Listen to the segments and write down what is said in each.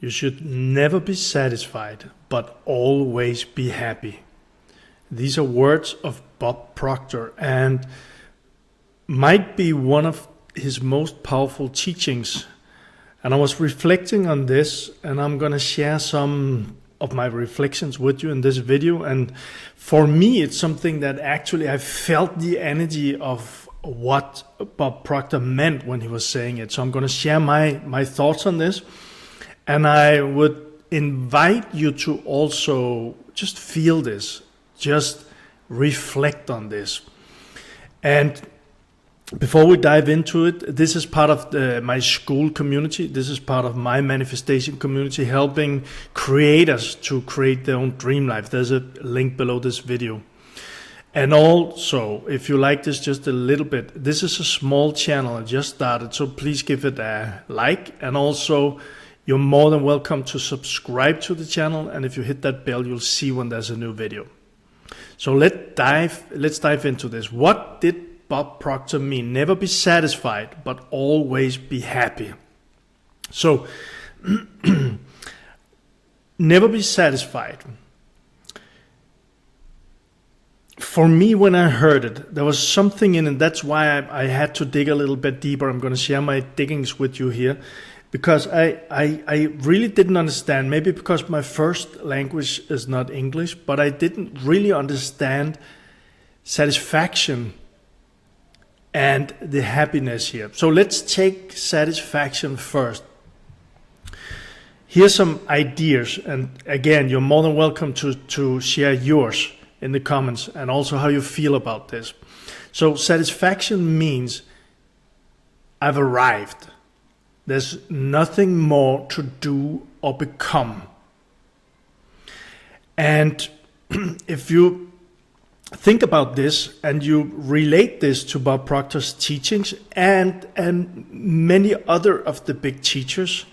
You should never be satisfied, but always be happy. These are words of Bob Proctor and might be one of his most powerful teachings. And I was reflecting on this, and I'm going to share some of my reflections with you in this video. And for me, it's something that actually I felt the energy of what Bob Proctor meant when he was saying it. So I'm going to share my thoughts on this. And I would invite you to also just feel this, just reflect on this. And before we dive into it, this is part of my school community. This is part of my manifestation community, helping creators to create their own dream life. There's a link below this video. And also, if you like this just a little bit, this is a small channel. I just started, so please give it a like. And also, you're more than welcome to subscribe to the channel. And if you hit that bell, you'll see when there's a new video. So let's dive into this. What did Bob Proctor mean? Never be satisfied, but always be happy. So, never be satisfied. For me, when I heard it, there was something in it. That's why I had to dig a little bit deeper. I'm going to share my diggings with you here, because I really didn't understand. Maybe because my first language is not English, but I didn't really understand satisfaction and the happiness here. So let's take satisfaction first. Here's some ideas, and again, you're more than welcome to share yours in the comments and also how you feel about this. So satisfaction means I've arrived. There's nothing more to do or become. And if you think about this and you relate this to Bob Proctor's teachings and many other of the big teachers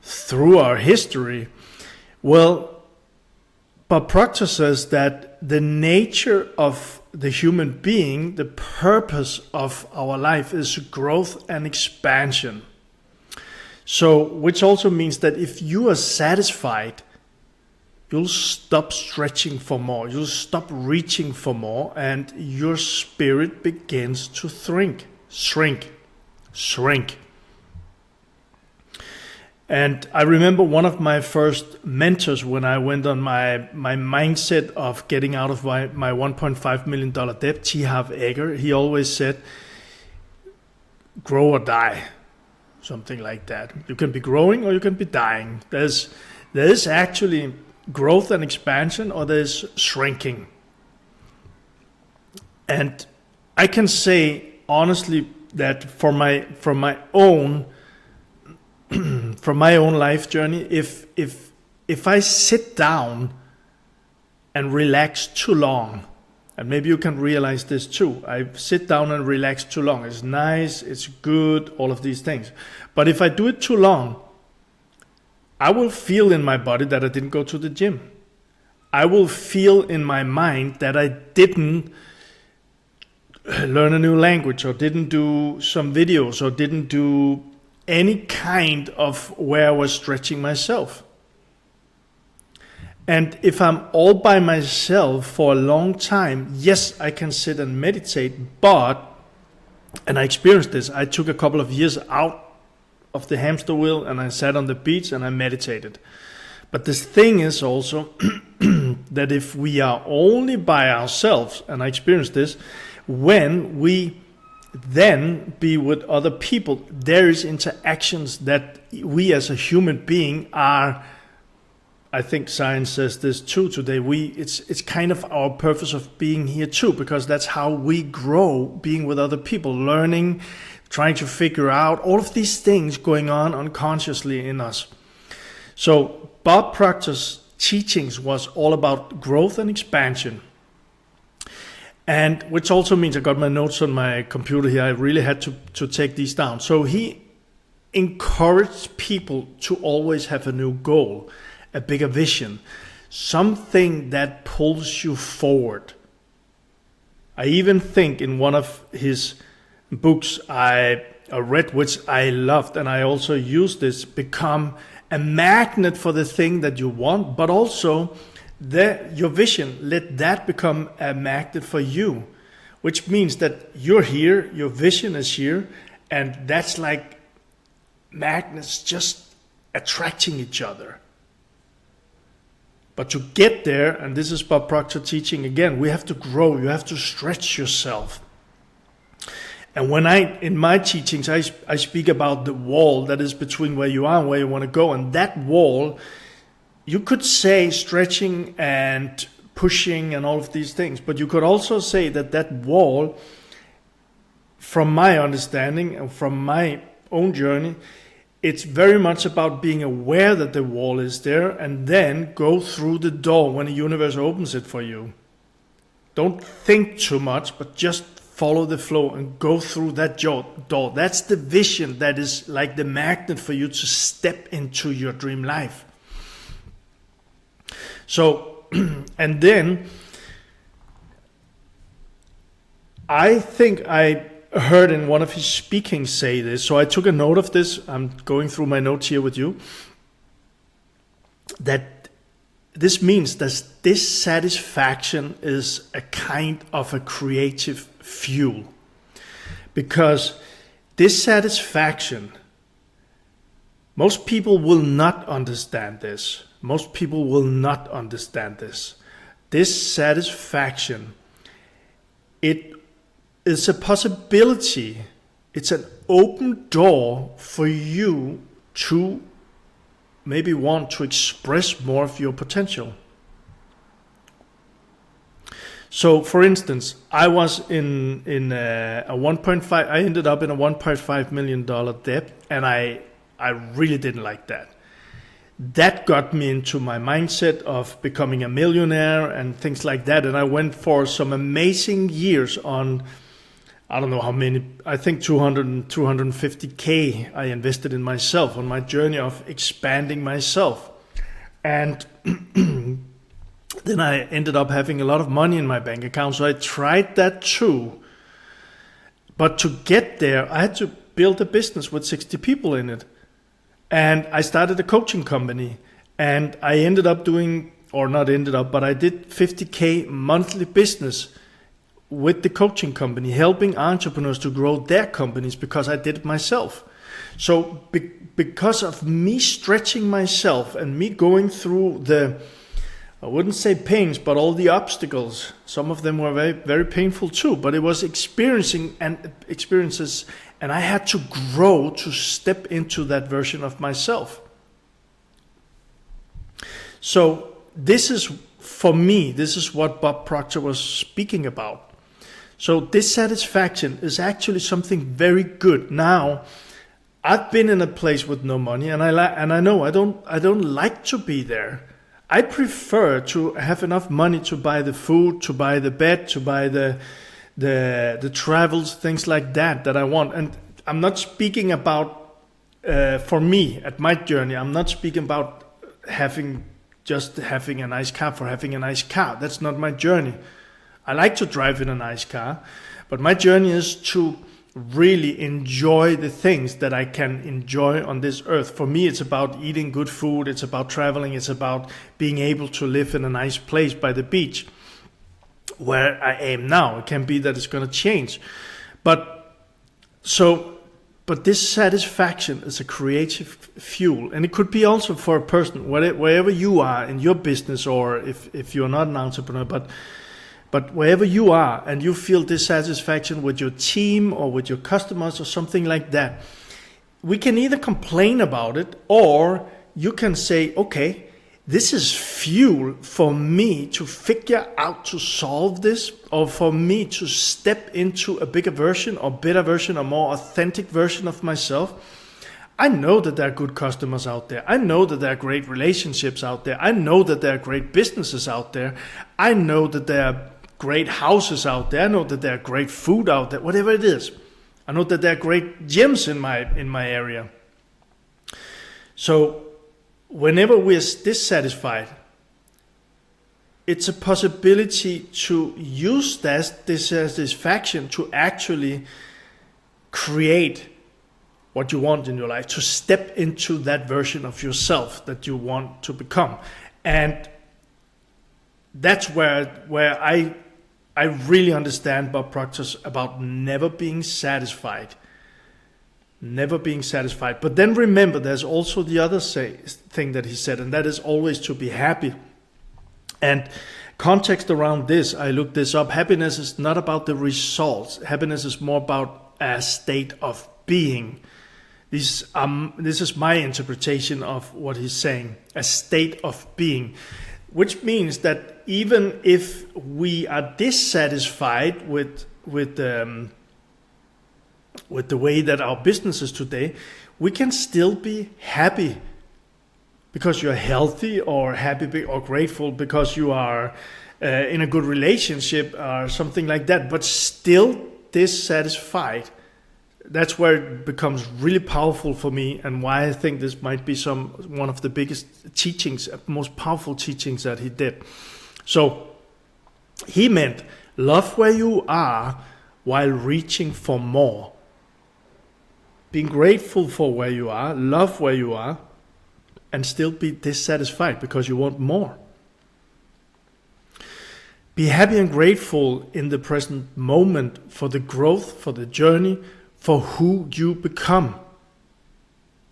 through our history, well, Bob Proctor says that the nature of the human being, the purpose of our life is growth and expansion. So, which also means that if you are satisfied, you'll stop stretching for more, you'll stop reaching for more, and your spirit begins to shrink. And I remember one of my first mentors when I went on my mindset of getting out of my $1.5 million debt, T. Harv Eker, he always said, grow or die, something like that. You can be growing or you can be dying. There is actually growth and expansion, or there's shrinking. And I can say honestly that from my own life journey, if I sit down and relax too long, and maybe you can realize this too, I sit down and relax too long. It's nice, it's good, all of these things. But if I do it too long, I will feel in my body that I didn't go to the gym. I will feel in my mind that I didn't learn a new language, or didn't do some videos, or didn't do any kind of where I was stretching myself. And if I'm all by myself for a long time, yes, I can sit and meditate, but, and I experienced this, I took a couple of years out of the hamster wheel and I sat on the beach and I meditated. But this thing is also that if we are only by ourselves, and I experienced this, when we then be with other people, there is interactions that we as a human being are, I think science says this too today, it's kind of our purpose of being here too, because that's how we grow, being with other people, learning, trying to figure out all of these things going on unconsciously in us. So Bob Proctor's teachings was all about growth and expansion. And which also means I got my notes on my computer here. I really had to take these down. So he encouraged people to always have a new goal, a bigger vision, something that pulls you forward. I even think in one of his books I read, which I loved, and I also used this, become a magnet for the thing that you want, but also your vision, let that become a magnet for you, which means that you're here, your vision is here, and that's like magnets just attracting each other. But to get there, and this is Bob Proctor teaching again, we have to grow, you have to stretch yourself. And when in my teachings, I speak about the wall that is between where you are and where you want to go. And that wall, you could say stretching and pushing and all of these things. But you could also say that wall, from my understanding and from my own journey, it's very much about being aware that the wall is there and then go through the door when the universe opens it for you. Don't think too much, but just follow the flow and go through that door. That's the vision that is like the magnet for you to step into your dream life. So, and then I think I heard in one of his speakings say this, so I took a note of this. I'm going through my notes here with you. That this means that dissatisfaction is a kind of a creative fuel. Because dissatisfaction, most people will not understand this. Most people will not understand this. Dissatisfaction, it is a possibility. It's an open door for you to maybe want to express more of your potential. So, for instance, I was in a 1.5. I ended up in a $1.5 million debt, and I really didn't like that. That got me into my mindset of becoming a millionaire and things like that. And I went for some amazing years on, I don't know how many, I think 200 and 250K I invested in myself on my journey of expanding myself. And then I ended up having a lot of money in my bank account. So I tried that too. But to get there, I had to build a business with 60 people in it. And I started a coaching company. And I ended up doing, or not ended up, but I did 50K monthly business with the coaching company, helping entrepreneurs to grow their companies because I did it myself. So because of me stretching myself and me going through the, I wouldn't say pains, but all the obstacles, some of them were very, very painful too, but it was experiences, and I had to grow to step into that version of myself. So this is, for me, this is what Bob Proctor was speaking about. So dissatisfaction is actually something very good. Now, I've been in a place with no money, and I know I don't like to be there. I prefer to have enough money to buy the food, to buy the bed, to buy the travels, things like that I want. And I'm not speaking about, for me, at my journey, I'm not speaking about having a nice car for having a nice car. That's not my journey. I like to drive in a nice car, but my journey is to really enjoy the things that I can enjoy on this earth. For me, it's about eating good food, it's about traveling, it's about being able to live in a nice place by the beach, where I am now. It can be that it's going to change. But this satisfaction is a creative fuel, and it could be also for a person, wherever you are in your business, or if you're not an entrepreneur, but wherever you are and you feel dissatisfaction with your team or with your customers or something like that, we can either complain about it, or you can say, okay, this is fuel for me to figure out to solve this, or for me to step into a bigger version or better version or more authentic version of myself. I know that there are good customers out there. I know that there are great relationships out there. I know that there are great businesses out there. I know that there are great houses out there. I know that there are great food out there, whatever it is. I know that there are great gyms in my area. So whenever we're dissatisfied, it's a possibility to use that dissatisfaction to actually create what you want in your life, to step into that version of yourself that you want to become. And that's where I really understand Bob Proctor about never being satisfied. Never being satisfied. But then remember, there's also the other thing that he said, and that is always to be happy. And context around this, I looked this up. Happiness is not about the results. Happiness is more about a state of being. This is my interpretation of what he's saying. A state of being. Which means that even if we are dissatisfied with the way that our business is today, we can still be happy because you're healthy, or happy or grateful because you are in a good relationship or something like that, but still dissatisfied. That's where it becomes really powerful for me, and why I think this might be one of the biggest teachings, most powerful teachings that he did. So he meant love where you are while reaching for more. Being grateful for where you are, love where you are, and still be dissatisfied because you want more. Be happy and grateful in the present moment for the growth, for the journey, for who you become,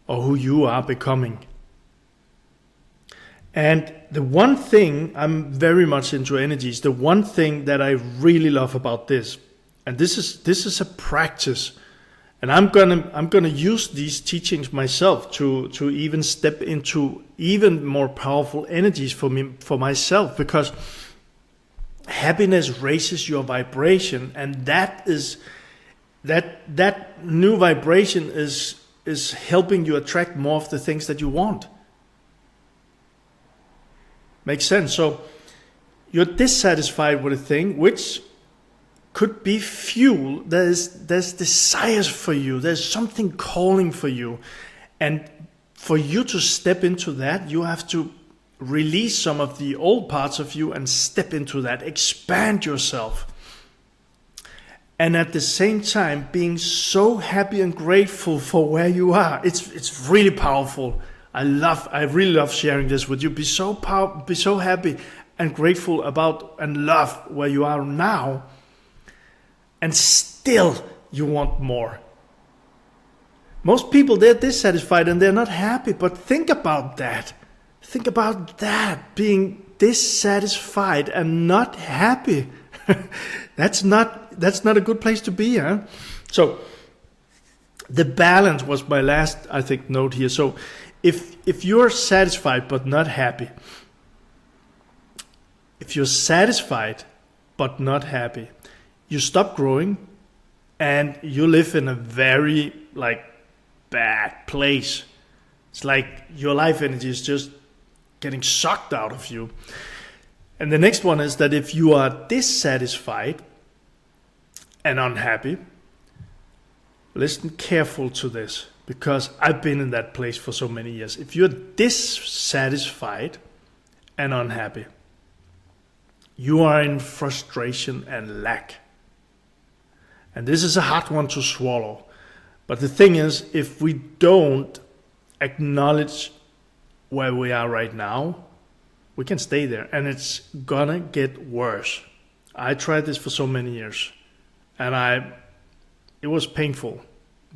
or who you are becoming. And the one thing, I'm very much into energies, the one thing that I really love about this, and this is a practice, and I'm gonna use these teachings myself to even step into even more powerful energies for myself, because happiness raises your vibration, and that new vibration is helping you attract more of the things that you want. Makes sense? So you're dissatisfied with a thing, which could be fuel. There's desires for you. There's something calling for you. And for you to step into that, you have to release some of the old parts of you and step into that. Expand yourself. And at the same time, being so happy and grateful for where you are. It's really powerful. I really love sharing this with you. Be so happy and grateful about and love where you are now. And still you want more. Most people, they're dissatisfied and they're not happy. But think about that. Think about that. Being dissatisfied and not happy. That's not a good place to be, huh? So the balance was my last, I think, note here. So if you're satisfied but not happy, if you're satisfied but not happy, you stop growing and you live in a very bad place. It's like your life energy is just getting sucked out of you. And the next one is that if you are dissatisfied and unhappy, listen careful to this, because I've been in that place for so many years. If you're dissatisfied and unhappy, you are in frustration and lack. And this is a hard one to swallow. But the thing is, if we don't acknowledge where we are right now, we can stay there, and it's gonna get worse. I tried this for so many years, and it was painful.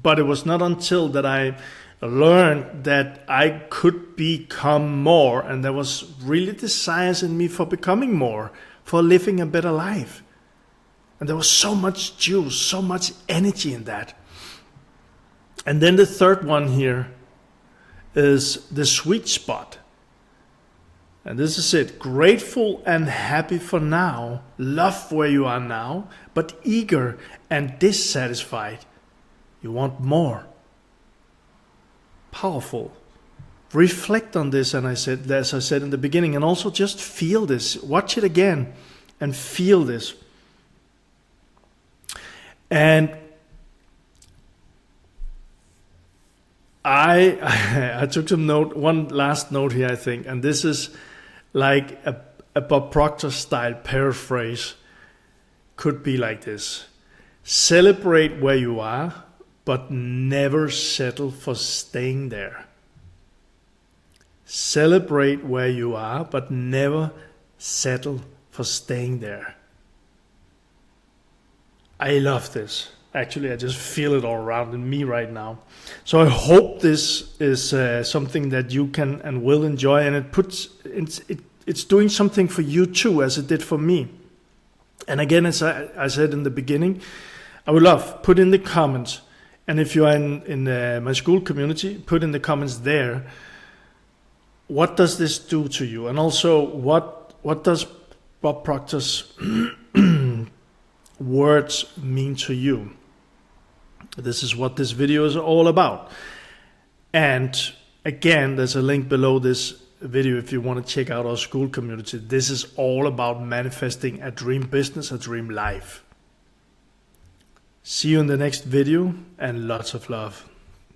But it was not until that I learned that I could become more, and there was really desires in me for becoming more, for living a better life. And there was so much juice, so much energy in that. And then the third one here is the sweet spot. And this is it. Grateful and happy for now. Love where you are now, but eager and dissatisfied. You want more. Powerful. Reflect on this, and as I said in the beginning, and also just feel this. Watch it again and feel this. And I took one last note here, I think, and this is like a Bob Proctor style paraphrase. Could be like this: celebrate where you are, but never settle for staying there. Celebrate where you are, but never settle for staying there. I love this. Actually, I just feel it all around in me right now. So I hope this is something that you can and will enjoy, and it's doing something for you too, as it did for me. And again, as I said in the beginning, I would love, put in the comments, and if you are in my school community, put in the comments there, what does this do to you? And also, what does Bob Proctor's words mean to you? This is what this video is all about. And again, there's a link below this video if you want to check out our school community. This is all about manifesting a dream business, a dream life. See you in the next video, and lots of love.